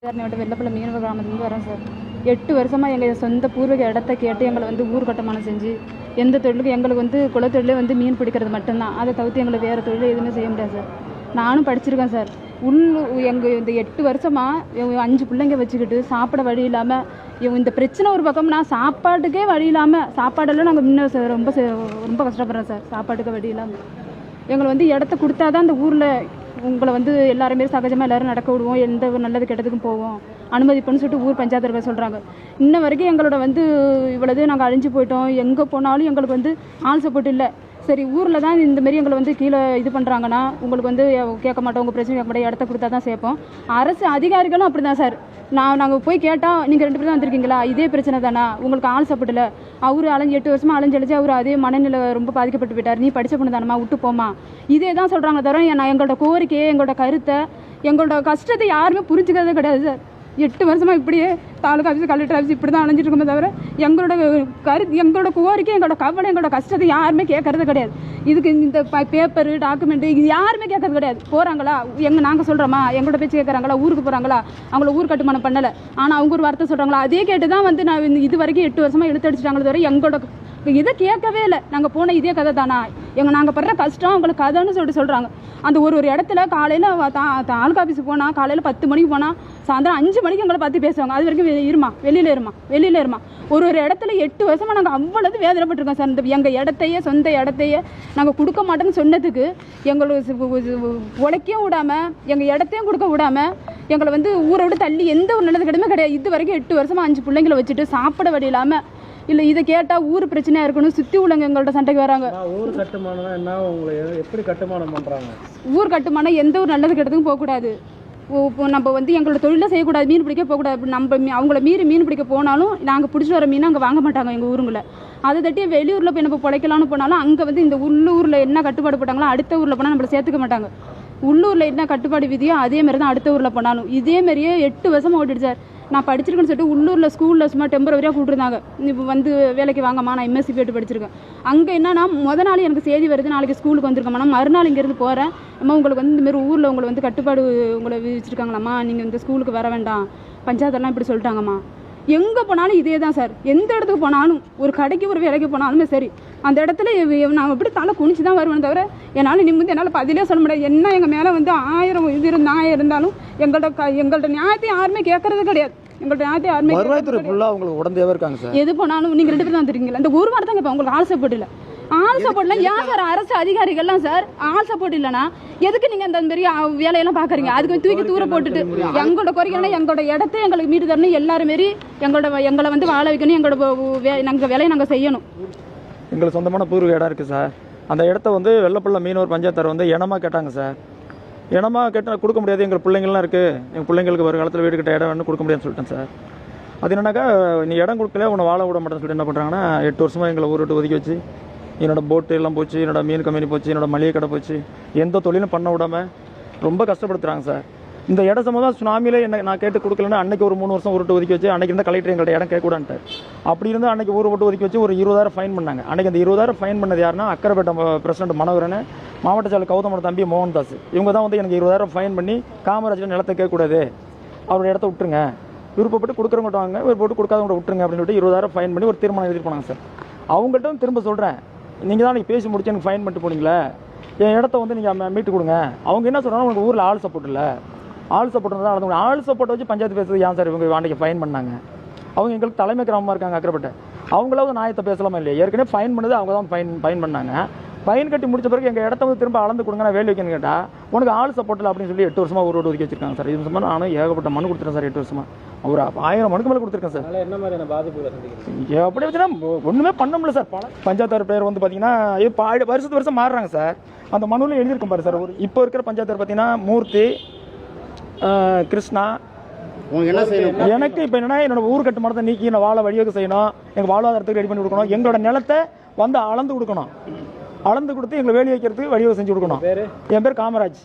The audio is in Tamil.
வெள்ளப்பள்ளி மீனவ கிராமத்துலேருந்து வரேன் சார். 8 வருஷமாக எங்கள் சொந்த பூர்வீக இடத்த கேட்டு எங்களை வந்து ஊர் கட்டுமானம் செஞ்சு எந்த தொழிலுக்கும் எங்களுக்கு வந்து குளத்தொழிலே வந்து மீன் பிடிக்கிறது மட்டும்தான். அதை தவிர்த்து எங்களுக்கு வேறு தொழில் எதுவுமே செய்ய முடியாது சார். நானும் படிச்சிருக்கேன் சார். எங்கள் இந்த 8 வருஷமாக 5 பிள்ளைங்க வச்சுக்கிட்டு சாப்பிட வழி இல்லாமல் இந்த பிரச்சனை ஒரு பக்கம்னா சாப்பாட்டுக்கே வழி இல்லாமல் சாப்பாடெல்லாம் நாங்கள் முன்ன ரொம்ப ரொம்ப கஷ்டப்படுறோம் சார். சாப்பாட்டுக்கு வழி இல்லாமல் எங்களை வந்து இடத்த கொடுத்தா தான் அந்த ஊரில் உங்களை வந்து எல்லாருமே சகஜமாக எல்லோரும் நடக்க விடுவோம், எந்த ஒரு நல்லது கெட்டதுக்கும் போவோம், அனுமதிப்புன்னு சொல்லிட்டு ஊர் பஞ்சாயத்து சொல்கிறாங்க. இன்ன வரைக்கும் எங்களோட வந்து இவ்வளவு நாங்கள் அழிஞ்சு போயிட்டோம். எங்கே போனாலும் எங்களுக்கு வந்து ஆள் சப்போர்ட் இல்லை. சரி, ஊரில் தான் இந்தமாரி எங்களை வந்து கீழே இது பண்ணுறாங்கன்னா உங்களுக்கு வந்து கேட்க மாட்டோம், உங்கள் பிரச்சனை கேட்க மாட்டோம், இடத்த கொடுத்தா தான் சேர்ப்போம். அரசு அதிகாரிகளும் அப்படி தான் சார். நாங்கள் போய் கேட்டால் நீங்கள் 2 பேர் தான் வந்திருக்கீங்களா, இதே பிரச்சனை தானா, உங்களுக்கு ஆள் சப்போர்ட் இல்லை, அவர் 8 வருஷமாக அலைஞ்சு அவர் அதே மனநிலை ரொம்ப பாதிக்கப்பட்டு போயிட்டார், நீ படித்த பொண்ணு தானம்மா விட்டு போமா, இதே தான் சொல்கிறாங்க தவிர எங்களோட கோரிக்கையை எங்களோட கருத்தை எங்களோட கஷ்டத்தை யாருமே புரிஞ்சுக்கிறதே கிடையாது சார். 8 வருஷமாக இப்படியே தாலுகா ஆஃபீஸ் கலெக்டர் ஆஃபீஸ் இப்படி தான் அலைஞ்சிட்டு இருக்கோமே தவிர எங்களோட கோரிக்கை எங்களோட கவலை எங்களோட கஷ்டத்தை யாருமே கேட்கறது கிடையாது. இதுக்கு இந்த பேப்பரு டாக்குமெண்ட்டு இது யாருமே கேட்கறது கிடையாது. போகிறாங்களா நாங்கள் சொல்கிறோமா, எங்களோட பேச்சு கேட்குறாங்களா, ஊருக்கு போகிறாங்களா, அவங்கள ஊர் கட்டுமானம் பண்ணலை, ஆனால் அவங்க ஒரு வார்த்தை சொல்கிறாங்களா, அதே கேட்டு தான் வந்து நான் இது வரைக்கும் 8 வருஷமாக இழுத்தடிச்சிட்டாங்களே தவிர எங்களோட இதை கேட்கவே இல்லை. நாங்கள் போன இதே கதை தானா, நாங்கள் படுற கஷ்டம் அவங்களுக்கு கதைன்னு சொல்கிறாங்க. அந்த ஒரு இடத்துல காலையில் தாலுகா ஆஃபீஸுக்கு போனால் காலையில் 10 மணிக்கு போனால் சாயந்தரம் 5 மணிக்கு எங்களை பார்த்து பேசுவாங்க. அது வரைக்கும் வெளியில் இருமா. ஒரு இடத்துல 8 வருஷமாக நாங்கள் அவ்வளவு வேதனைப்பட்டிருக்கோம் சார். இந்த எங்கள் இடத்தையே சொந்த இடத்தையே நாங்கள் கொடுக்க மாட்டோம்னு சொன்னதுக்கு எங்களுக்கு உழைக்கவும் விடாமல் எங்கள் இடத்தையும் கொடுக்க விடாமல் எங்களை வந்து ஊரை விட்டு தள்ளி எந்த ஒரு நல்லது கிடையாது. இது வரைக்கும் 8 வருஷமாக 5 பிள்ளைங்களை வச்சுட்டு சாப்பிட வழி இல்லாமல் இல்லை இதை கேட்டால் ஊர் பிரச்சனையாக இருக்கணும், சுற்றி உள்ளவங்க எங்கள்கிட்ட சண்டைக்கு வராங்க. ஊர் கட்டுமானம் என்ன, உங்களை எப்படி கட்டுமானம் பண்ணுறாங்க? ஊர் கட்டுமானம் எந்த ஒரு நல்லது கெட்டதுக்கும் போகக்கூடாது. நம்ம வந்து எங்களோட தொழிலை செய்யக்கூடாது, மீன் பிடிக்க போகக்கூடாது. நம்ம அவங்கள மீன் பிடிக்க போனாலும் நாங்கள் பிடிச்சிட்டு வர மீனை அங்கே வாங்க மாட்டாங்க எங்கள் ஊருங்களை. அதை தட்டி வெளியூரில் போய் நம்ம பிழைக்கலான்னு போனாலும் அங்கே வந்து இந்த உள்ளூரில் என்ன கட்டுப்பாடு போட்டாங்களோ அடுத்த ஊரில் போனால் நம்மளை சேர்த்துக்க மாட்டாங்க. உள்ளூரில் என்ன கட்டுப்பாடு விதியோ அதேமாரி தான் அடுத்த ஊரில் போனாலும். இதேமாரியே 8 வருஷமாக ஓட்டிட்டு சார். நான் படிச்சிருக்கேன்னு சொல்லிட்டு உள்ளூரில் ஸ்கூலில் சும்மா டெம்பரவரியாக கூப்பிட்டுருந்தாங்க, இப்போ வந்து வேலைக்கு வாங்கம்மா, நான் MSc போய்ட்டு படிச்சிருக்கேன். அங்கே என்னன்னா முத நாள் எனக்கு செய்தி வருது, நாளைக்கு ஸ்கூலுக்கு வந்திருக்கேம்மா, நான் மறுநாள் இங்கேருந்து போகிறேன், அம்மா உங்களுக்கு வந்து இந்தமாரி ஊரில் உங்களை வந்து கட்டுப்பாடு உங்களை விதிச்சிருக்காங்களாம்மா, நீங்கள் இந்த ஸ்கூலுக்கு வர வேண்டாம், பஞ்சாயத்தெல்லாம் இப்படி சொல்லிட்டாங்கம்மா. எங்கே போனாலும் இதே தான் சார். எந்த இடத்துக்கு போனாலும் ஒரு கடைக்கு ஒரு வேலைக்கு போனாலுமே சரி, அந்த இடத்துல நான் எப்படி தலை குனிச்சு தான் வருவேன் தவிர என்னால் நிமிந்து என்னால் பதிலே சொல்ல முடியாது. என்ன எங்கள் மேலே வந்து 1000 நியாயம் இருந்தாலும் எங்கள்கிட்ட நியாயத்தை யாருமே கேட்கறது கிடையாது. எங்கள்கிட்ட நியாயத்தை யாருமே உங்களுக்கு உடனே இருக்காங்க சார். எது போனாலும் நீங்கள் 2 பேர் தான் தெரியுங்களா, இந்த ஒரு வாரம் தான் இப்போ உங்களுக்கு ஆள் சப்போர்ட் இல்லை. ஆள் சப்போர்ட்லாம் ஏன் சார் அரசு அதிகாரிகள்லாம் சார் ஆள் சப்போர்ட் இல்லைன்னா எதுக்கு நீங்கள் இந்த மாதிரி வேலையெல்லாம் பார்க்குறீங்க? அதுக்கு தூக்கி தூர போட்டுட்டு எங்களோட கோரிக்கைனா எங்களோட இடத்த எங்களுக்கு மீட்டு தரணும், எல்லாரும் மாரி எங்களை வந்து வாழ வைக்கணும், எங்களோட வேலையை நாங்கள் செய்யணும். எங்களுக்கு சொந்தமான பூர்வீக இடம் இருக்குது சார். அந்த இடத்த வந்து வெள்ளப்பள்ளி மீனவர் பஞ்சாயத்தார் வந்து இனமாக கேட்டாங்க சார். இனமாக கேட்டால் கொடுக்க முடியாது, எங்கள் பிள்ளைங்கள்லாம் இருக்குது, எங்கள் பிள்ளைங்களுக்கு ஒரு காலத்தில் வீடு கிட்ட இடம் வேணும், கொடுக்க முடியாதுன்னு சொல்லிட்டேன் சார். அது என்னன்னாக்கா நீ இடம் கொடுக்கல உன்னை வாழ விட மாட்டேன்னு சொல்லிட்டு என்ன பண்ணுறாங்கன்னா 8 வருஷமாக எங்களை ஊர் விட்டு ஒதுக்கி வச்சு என்னோட போட்டு எல்லாம் போச்சு, என்னோட மீன் கம்பெனி போச்சு, என்னோட மளிகை கடை போச்சு, எந்த தொழிலும் பண்ண விடாமல் ரொம்ப கஷ்டப்படுத்துகிறாங்க சார். இந்த இட சம்பந்தம் சுனாமியில் என்ன நான் கேட்டு கொடுக்கலன்னா அன்றைக்கி ஒரு 3 வருஷம் ஊருட்டு ஒதுக்கி வச்சு அன்றைக்கி இருந்த கலெக்டர் எங்கள்கிட்ட இடம் கேட்கக்கூடான்ட்டார். அப்படி இருந்து அன்றைக்கி ஊரை விட்டு ஒதுக்கி வச்சு ஒரு 20,000 ஃபைன் பண்ணாங்க. அன்றைக்கி அந்த 20,000 ஃபைன் பண்ணது யாருன்னா அக்கரைப்பேட்டை பிரசிடண்ட் மனோகரன், மாவட்ட செயலர் கௌதமோட தம்பி மோகன்தாஸ், இவங்க தான் வந்து எனக்கு 20,000 ஃபைன் பண்ணி காமராஜர் நிலத்தை கேட்கக்கூடாது, அவரோட இடத்த விட்டுருங்க, விருப்பப்பட்டு கொடுக்குறவங்க வாங்க, விருப்பப்பட்டு கொடுக்காதவங்க விட்டுருங்க அப்படின்னு சொல்லிட்டு 20,000 ஃபைன் பண்ணி ஒரு தீர்மானம் எழுதிட்டு போனாங்க சார். அவங்கள்ட்ட திரும்ப சொல்கிறேன், நீங்கள் தான் நீங்கள் பேசி முடிச்சு எனக்கு ஃபைன் பண்ணிட்டு போனீங்களே, என் இடத்த வந்து நீங்கள் மீட்டு கொடுங்க. அவங்க என்ன சொல்கிறாங்க, உங்களுக்கு ஊரில் ஆள் சப்போர்ட் இல்லை, ஆள் சப்போர்ட் தான் ஆள் சப்போர்ட் வச்சு பஞ்சாயத்து பேசுறது ஏன் சார் இவங்க அன்றைக்கி ஃபைன் பண்ணாங்க? அவங்க எங்களுக்கு தலைமை கிராமமாக இருக்காங்க அக்கரைப்பேட்டை, அவங்களாவது நியாயத்தை பேசலாமா இல்லையா? ஏற்கனவே ஃபைன் பண்ணது அவங்க தான் ஃபைன் பண்ணாங்க. ஃபைன் கட்டி முடிச்ச பிறகு எங்கள் இடத்த வந்து திரும்ப அளந்து கொடுங்க, நான் வேலை வைக்கணும்னு கேட்டால் உனக்கு ஆள் சப்போர்ட் இல்லை அப்படின்னு சொல்லி 8 வருஷமாக ஊரோடு ஒதுக்கி வச்சிருக்காங்க சார். இது சம்பந்தம் நானும் ஏகப்பட்ட மனு கொடுத்துருக்கேன் சார். 8 வருஷமாக ஒரு 1000 மனுக்கு மேலே கொடுத்துருக்கேன் சார். என்ன மாதிரியான பாதிப்புகளை சந்திக்கிறீங்க? எப்படி வச்சுன்னா ஒன்றுமே பண்ண முடியல சார். பஞ்சாயத்தார் பேர் வந்து பார்த்தீங்கன்னா வருஷத்து வருஷம் மாறுறாங்க சார். அந்த மனுவில் எழுதியிருக்கும் பாரு சார். இப்போ இருக்கிற பஞ்சாயத்தார் பார்த்தீங்கன்னா மூர்த்தி, கிருஷ்ணா. என்ன செய்யணும்? எனக்கு இப்போ என்னன்னா என்னோட ஊர் கட்டுமானத்தை நீக்கி நான் வாழ வழிவகை செய்யணும், எங்கள் வாழ்வாதாரத்துக்கு ரெடி பண்ணி கொடுக்கணும், எங்களோட நிலத்தை வந்து அளந்து கொடுக்கணும், அளந்து கொடுத்து எங்களை வேலி வைக்கிறதுக்கு வழிவகை செஞ்சு கொடுக்கணும். என் பேர் காமராஜ்.